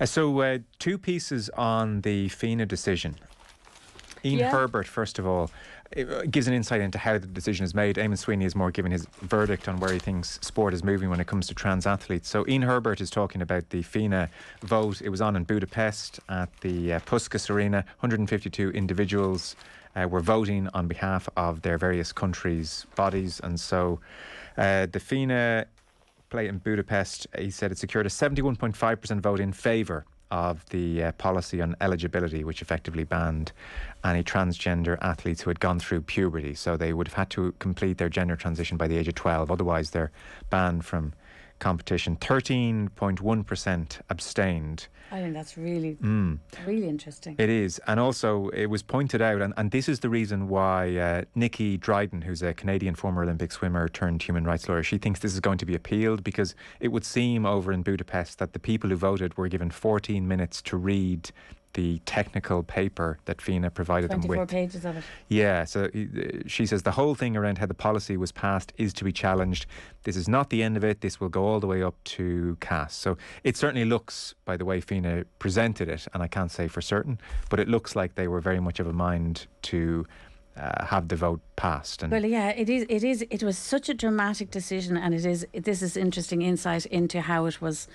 Two pieces on the FINA decision. Ian Herbert, first of all, gives an insight into how the decision is made. Eamon Sweeney is more giving his verdict on where he thinks sport is moving when it comes to trans athletes. So Ian Herbert is talking about the FINA vote. It was on in Budapest at the Puskas Arena. 152 individuals were voting on behalf of their various countries' bodies. And so the FINA play in Budapest, he said it secured a 71.5% vote in favour of the policy on eligibility, which effectively banned any transgender athletes who had gone through puberty. So they would have had to complete their gender transition by the age of 12. Otherwise, they're banned from competition. 13.1% abstained. I think that's really interesting. It is. And also, it was pointed out, and this is the reason why Nikki Dryden, who's a Canadian former Olympic swimmer turned human rights lawyer, she thinks this is going to be appealed, because it would seem over in Budapest that the people who voted were given 14 minutes to read the technical paper that FINA provided them with. 24 pages of it. Yeah, so she says the whole thing around how the policy was passed is to be challenged. This is not the end of it. This will go all the way up to CAS. So it certainly looks, by the way FINA presented it, and I can't say for certain, but it looks like they were very much of a mind to have the vote passed. And well, yeah, it is. It was such a dramatic decision, and this is interesting insight into how it was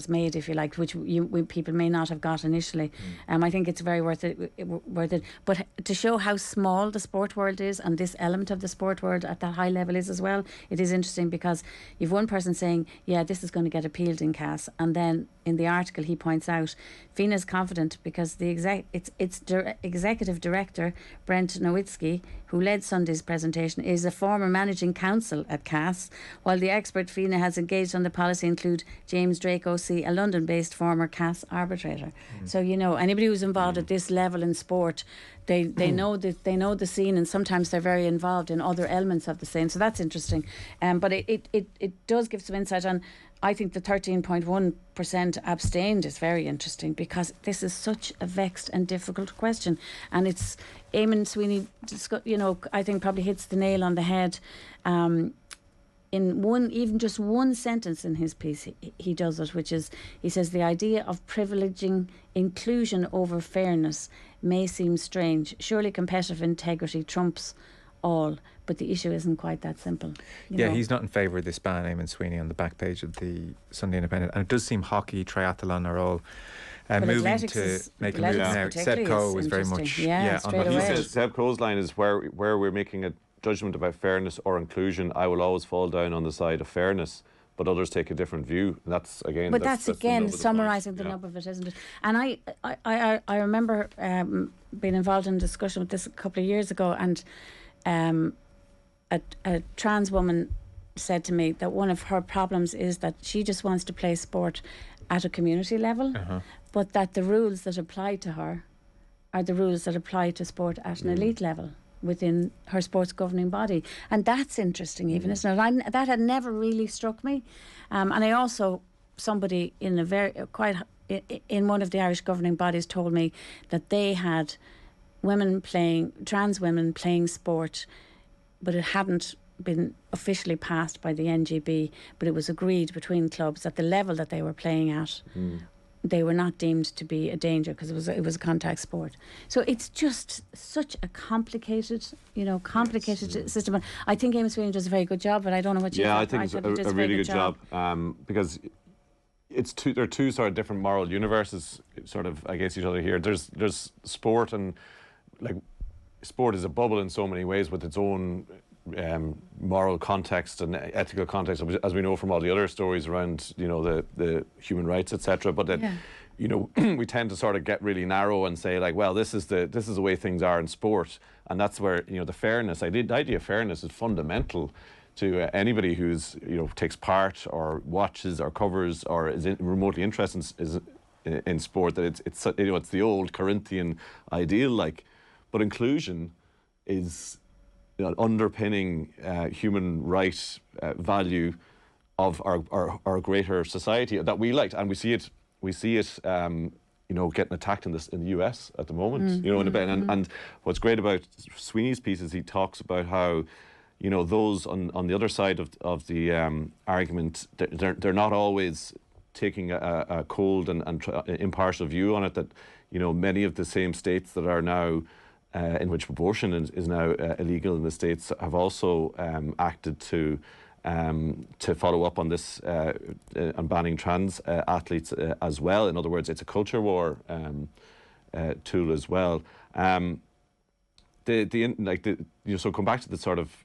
made, if you like, which people may not have got initially. I think it's very worth it. But to show how small the sport world is, and this element of the sport world at that high level is as well, it is interesting, because you've one person saying, yeah, this is going to get appealed in CAS, and then in the article he points out FINA is confident because the executive director Brent Nowitzki, who led Sunday's presentation, is a former managing counsel at CAS, while the expert FINA has engaged on the policy include James Drake OC, a London-based former CAS arbitrator. So anybody who's involved at this level in sport, they know the scene, and sometimes they're very involved in other elements of the scene. So that's interesting. But it does give some insight on. I think the 13.1% abstained is very interesting, because this is such a vexed and difficult question, and it's Eamon Sweeney, I think probably hits the nail on the head. In just one sentence in his piece, he does it, which is, he says, the idea of privileging inclusion over fairness may seem strange. Surely competitive integrity trumps all, but the issue isn't quite that simple. You know? He's not in favour of this ban, Eamon Sweeney, on the back page of the Sunday Independent. And it does seem hockey, triathlon are all moving to make a move now. Seb Coe is very much on what he says. Seb Coe's line is where we're making a judgment about fairness or inclusion, I will always fall down on the side of fairness, but others take a different view. And that's again. But that's again summarising the nub of it, isn't it? And I remember being involved in a discussion with this a couple of years ago, and a trans woman said to me that one of her problems is that she just wants to play sport at a community level, but that the rules that apply to her are the rules that apply to sport at an elite level within her sports governing body. And that's interesting, even, isn't it? That had never really struck me. And I also, somebody in in one of the Irish governing bodies told me that they had trans women playing sport, but it hadn't been officially passed by the NGB, but it was agreed between clubs at the level that they were playing at. They were not deemed to be a danger because it was a contact sport. So it's just such a complicated system. I think Eamon Sweeney does a very good job, but I don't know what you think. Yeah, I think it's a really good job because there are two sort of different moral universes sort of against each other here. There's sport, and like sport is a bubble in so many ways with its own moral context and ethical context, as we know from all the other stories around the human rights, etc. But that we tend to sort of get really narrow and say, like, well, this is the way things are in sport, and that's where the fairness, the idea of fairness is fundamental to anybody who's takes part or watches or covers or is remotely interested in sport. That it's the old Corinthian ideal, like, but inclusion is underpinning human right value of our greater society that we liked, and we see it getting attacked in the US at the moment. And what's great about Sweeney's piece is he talks about how those on the other side of the argument, they're not always taking a cold and impartial view on it, that, you know, many of the same states that are now in which abortion is now illegal in the states have also acted to follow up on this on banning trans athletes as well. In other words, it's a culture war tool as well. So come back to the sort of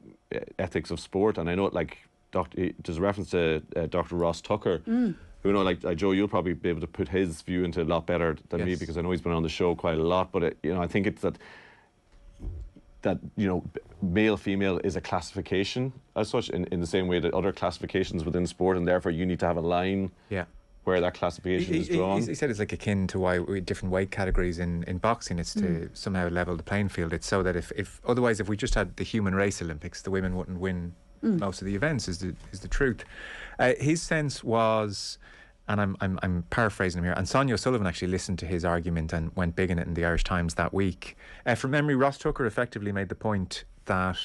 ethics of sport, and I know there's a reference to Dr. Ross Tucker, who, you know, like Joe, you'll probably be able to put his view into a lot better than me, because I know he's been on the show quite a lot. But you know, I think it's that you know, male female is a classification as such, in the same way that other classifications within sport, and therefore you need to have a line. Yeah. Where that classification is drawn. He said it's like akin to why we different weight categories in boxing. It's to somehow level the playing field. It's so that if otherwise, if we just had the human race Olympics, the women wouldn't win most of the events. Is the truth. His sense was, and I'm paraphrasing him here, and Sonia O'Sullivan actually listened to his argument and went big in it in the Irish Times that week. From memory, Ross Tucker effectively made the point that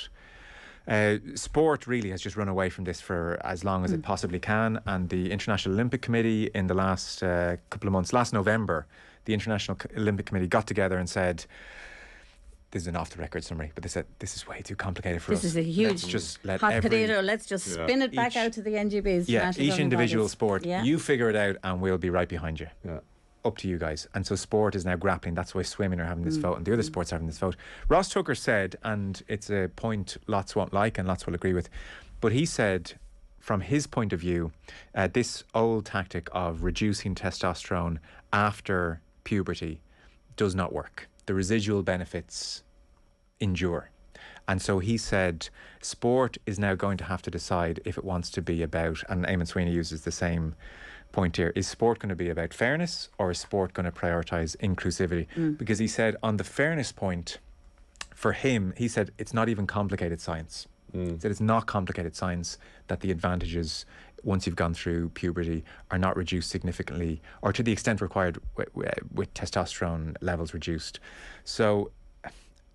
sport really has just run away from this for as long as it possibly can, and the International Olympic Committee in the last couple of months, last November, the International Olympic Committee got together and said, this is an off-the-record summary, but they said, this is way too complicated for us. This is a huge hot potato. Let's just spin it back out to the NGBs. Yeah, each individual sport, you figure it out and we'll be right behind you. Yeah. Up to you guys. And so sport is now grappling. That's why swimming are having this vote, and the other sports are having this vote. Ross Tucker said, and it's a point lots won't like and lots will agree with, but he said, from his point of view, this old tactic of reducing testosterone after puberty does not work. The residual benefits endure. And so he said, sport is now going to have to decide if it wants to be about, and Eamon Sweeney uses the same point here, is sport going to be about fairness, or is sport going to prioritise inclusivity? Because he said on the fairness point, for him, he said it's not even complicated science. He said it's not complicated science that the advantages once you've gone through puberty are not reduced significantly, or to the extent required with testosterone levels reduced. So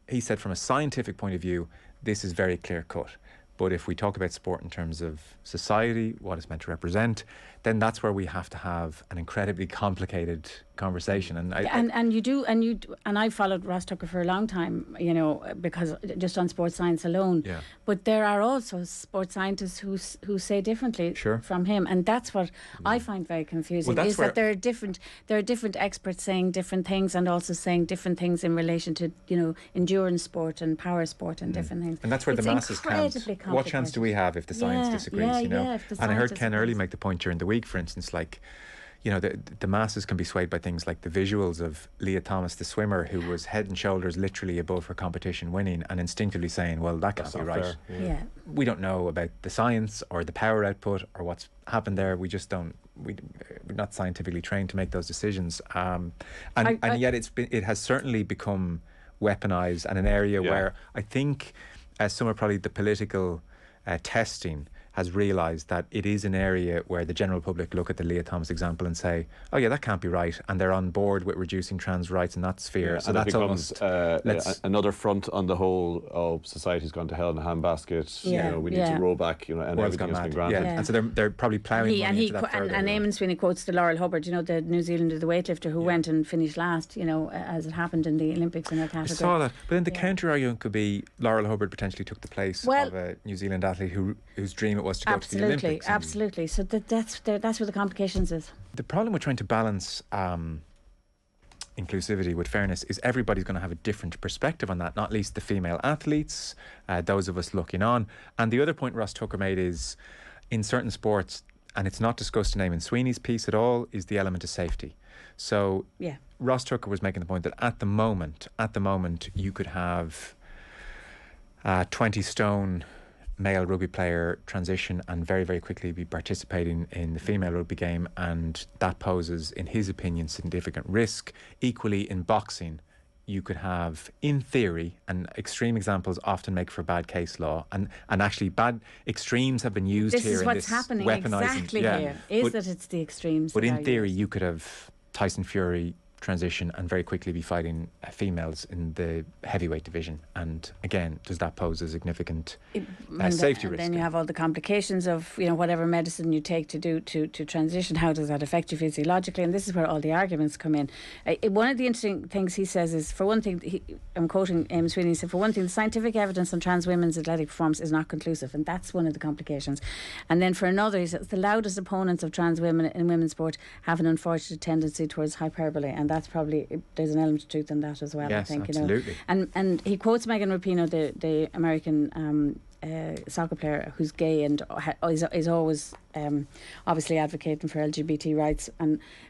he said from a scientific point of view, this is very clear cut. But if we talk about sport in terms of society, what it's meant to represent, then that's where we have to have an incredibly complicated conversation. And I followed Ross Tucker for a long time, you know, because just on sports science alone. Yeah. But there are also sports scientists who say differently from him, and that's what I find very confusing. Is that there are different experts saying different things, and also saying different things in relation to, you know, endurance sport and power sport and different things. And that's where the masses count. What chance do we have if the science disagrees? You know, and I heard Ken Early make the point during the week, for instance, like, you know, the masses can be swayed by things like the visuals of Leah Thomas, the swimmer, who was head and shoulders literally above her competition winning, and instinctively saying, well, that can't be right. We don't know about the science or the power output or what's happened there. We just don't, we're not scientifically trained to make those decisions. And yet it has certainly become weaponized, and an area where I think some of probably the political testing has realised that it is an area where the general public look at the Leah Thomas example and say, oh yeah, that can't be right, and they're on board with reducing trans rights in that sphere. So that's almost another front on the whole, oh, society's gone to hell in a handbasket, you know, we need to roll back, you know, and everything has been granted. And so they're probably ploughing money into that further. And Eamon Sweeney quotes the Laurel Hubbard, you know, the New Zealander, the weightlifter, who went and finished last, you know, as it happened in the Olympics in her category. I saw that. But then the counter argument could be Laurel Hubbard potentially took the place of a New Zealand athlete whose dream it was to go to the Olympics. Absolutely. So that's where the complications is. The problem with trying to balance inclusivity with fairness is everybody's going to have a different perspective on that, not least the female athletes, those of us looking on. And the other point Ross Tucker made is, in certain sports, and it's not discussed in Eamon Sweeney's piece at all, is the element of safety. So Ross Tucker was making the point that at the moment, you could have 20 stone male rugby player transition and very, very quickly be participating in the female rugby game, and that poses, in his opinion, significant risk. Equally, in boxing, you could have, in theory, and extreme examples often make for bad case law, and actually bad extremes have been used here. This is what's happening exactly here, is that it's the extremes. But in theory, you could have Tyson Fury transition and very quickly be fighting females in the heavyweight division. And again, does that pose a significant safety risk? Then you have all the complications of, you know, whatever medicine you take to do to transition. How does that affect you physiologically? And this is where all the arguments come in. One of the interesting things he says is, for one thing, I'm quoting Eamon Sweeney, he said, for one thing, the scientific evidence on trans women's athletic performance is not conclusive, and that's one of the complications. And then for another, he says, the loudest opponents of trans women in women's sport have an unfortunate tendency towards hyperbole, and that's probably, there's an element of truth in that as well. Yes, I think, absolutely. You know. And he quotes Megan Rapinoe, the American soccer player who's gay and is always obviously advocating for LGBT rights,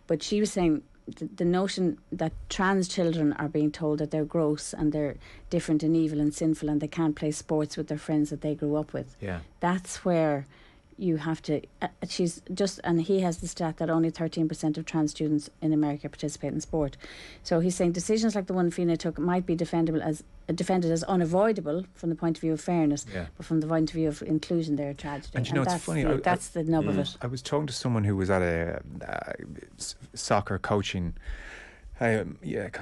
but she was saying the notion that trans children are being told that they're gross and they're different and evil and sinful and they can't play sports with their friends that they grew up with. Yeah, that's where you have to. And he has the stat that only 13% of trans students in America participate in sport. So he's saying decisions like the one FINA took might be defended as unavoidable from the point of view of fairness, but from the point of view of inclusion, they're a tragedy. And you know, it's funny. That's the nub of it. I was talking to someone who was at a soccer coaching kind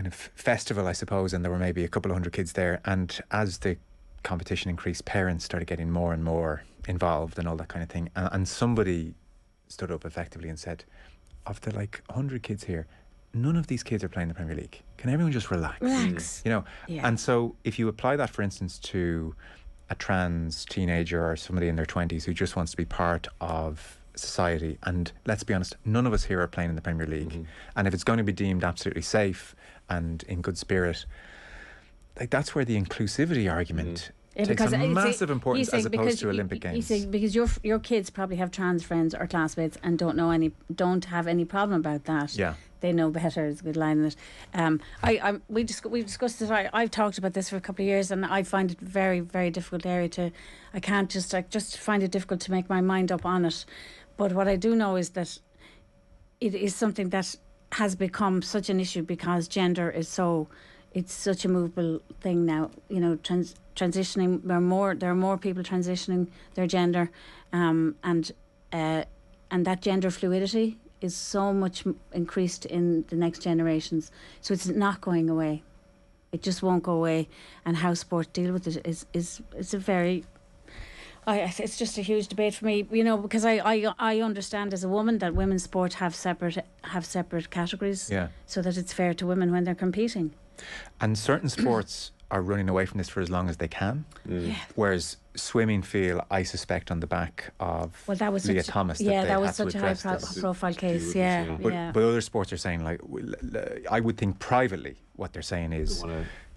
of festival, I suppose, and there were maybe a couple of hundred kids there. And as the competition increased, parents started getting more and more involved and all that kind of thing. And somebody stood up effectively and said, of the 100 kids here, none of these kids are playing the Premier League. Can everyone just relax? You know, and so if you apply that, for instance, to a trans teenager or somebody in their 20s who just wants to be part of society, and let's be honest, none of us here are playing in the Premier League, and if it's going to be deemed absolutely safe and in good spirit, that's where the inclusivity argument takes a massive importance as opposed to Olympic Games. Because your kids probably have trans friends or classmates and don't have any problem about that. Yeah. They know better is a good line in it. We've discussed it. I've talked about this for a couple of years, and I find it very, very difficult area I just find it difficult to make my mind up on it. But what I do know is that it is something that has become such an issue because gender is it's such a movable thing now. You know, transitioning. There are more people transitioning their gender, and that gender fluidity is so much increased in the next generations. So it's not going away. It just won't go away. And how sport deal with it is a very. It's just a huge debate for me, you know, because I understand as a woman that women's sport have separate categories, so that it's fair to women when they're competing. And certain sports are running away from this for as long as they can, whereas swimming feel, I suspect, on the back of Leah Thomas. That was such a high profile case. But other sports are saying, I would think privately what they're saying is,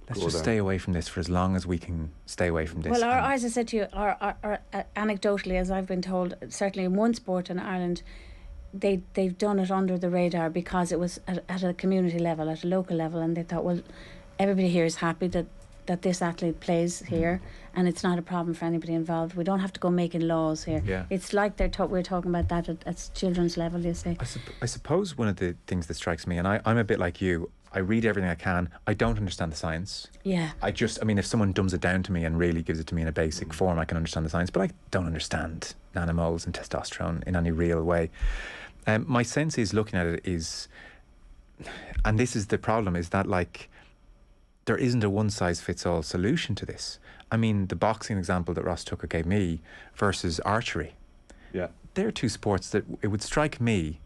let's just stay away from this for as long as we can stay away from this. Well, as I said to you, anecdotally, as I've been told, certainly in one sport in Ireland, they've done it under the radar because it was at a community level, at a local level, and they thought, well, everybody here is happy that this athlete plays here, and it's not a problem for anybody involved. We don't have to go making laws here. Yeah. It's like we're talking about that at children's level, you say. I suppose one of the things that strikes me, and I'm a bit like you, I read everything I can. I don't understand the science. Yeah. If someone dumbs it down to me and really gives it to me in a basic form, I can understand the science, but I don't understand nanomoles and testosterone in any real way. My sense is, looking at it, is, and this is the problem, is that there isn't a one-size-fits-all solution to this. I mean, the boxing example that Ross Tucker gave me versus archery. Yeah. They're two sports that it would strike me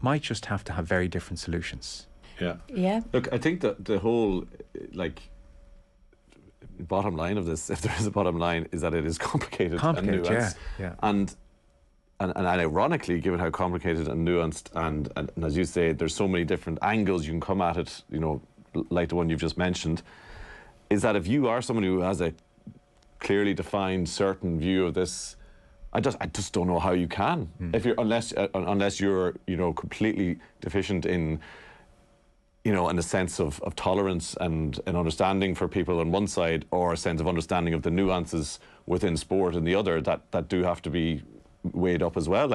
might just have to have very different solutions. Yeah. Yeah. Look, I think that the whole, bottom line of this, if there is a bottom line, is that it is complicated and nuanced. Yeah. And ironically, given how complicated and nuanced and as you say, there's so many different angles you can come at it, you know, like the one you've just mentioned, is that if you are someone who has a clearly defined certain view of this, I just don't know how you can. If you're unless you're, you know, completely deficient in, you know, in a sense of tolerance and an understanding for people on one side, or a sense of understanding of the nuances within sport in the other, that do have to be weighed up as well.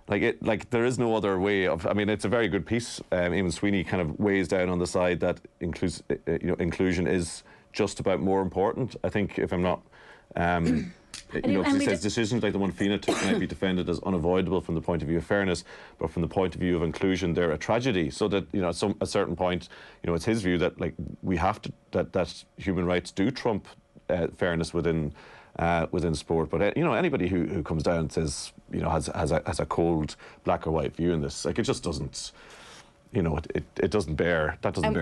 There is no other way of. I mean, it's a very good piece. Eamon Sweeney kind of weighs down on the side that inclusion is just about more important. I think, if I'm not You know, 'cause he says decisions like the one FINA took might be defended as unavoidable from the point of view of fairness, but from the point of view of inclusion, they're a tragedy. So that, you know, at a certain point, you know, it's his view that, like, we have to, that human rights do trump fairness within sport. But you know, anybody who comes down and says, you know, has a cold black or white view in this, like, it just doesn't. You know, it doesn't bear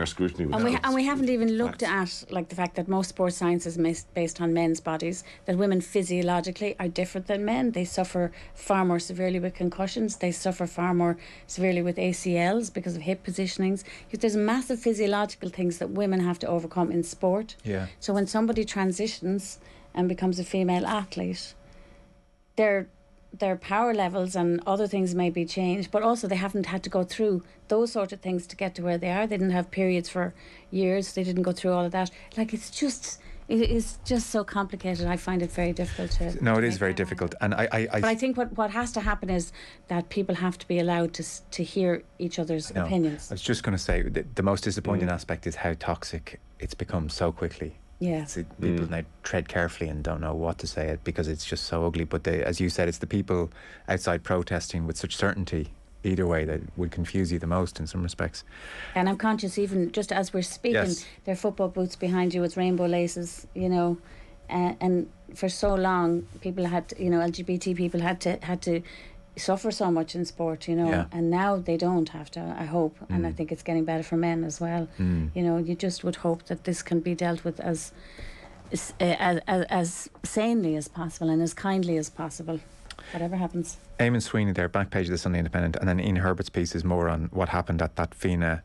scrutiny. And we haven't even looked at, like, the fact that most sports science is based on men's bodies, that women physiologically are different than men. They suffer far more severely with concussions. They suffer far more severely with ACLs because of hip positionings. There's massive physiological things that women have to overcome in sport. Yeah. So when somebody transitions and becomes a female athlete, their power levels and other things may be changed, but also they haven't had to go through those sort of things to get to where they are. They didn't have periods for years. They didn't go through all of that. Like, it is just so complicated. I find it very difficult to. No, it is very difficult, and But I think what has to happen is that people have to be allowed to hear each other's opinions. I was just going to say the most disappointing aspect is how toxic it's become so quickly. Yeah. People now tread carefully and don't know what to say it because it's just so ugly. But as you said, it's the people outside protesting with such certainty either way that would confuse you the most in some respects. And I'm conscious, even just as we're speaking, there are football boots behind you with rainbow laces, you know, and for so long people had to, you know, LGBT people had to suffer so much in sport, you know, and now they don't have to, I hope, and I think it's getting better for men as well. You know, you just would hope that this can be dealt with as sanely as possible and as kindly as possible, whatever happens. Eamon Sweeney there, back page of the Sunday Independent, and then Ian Herbert's piece is more on what happened at that FINA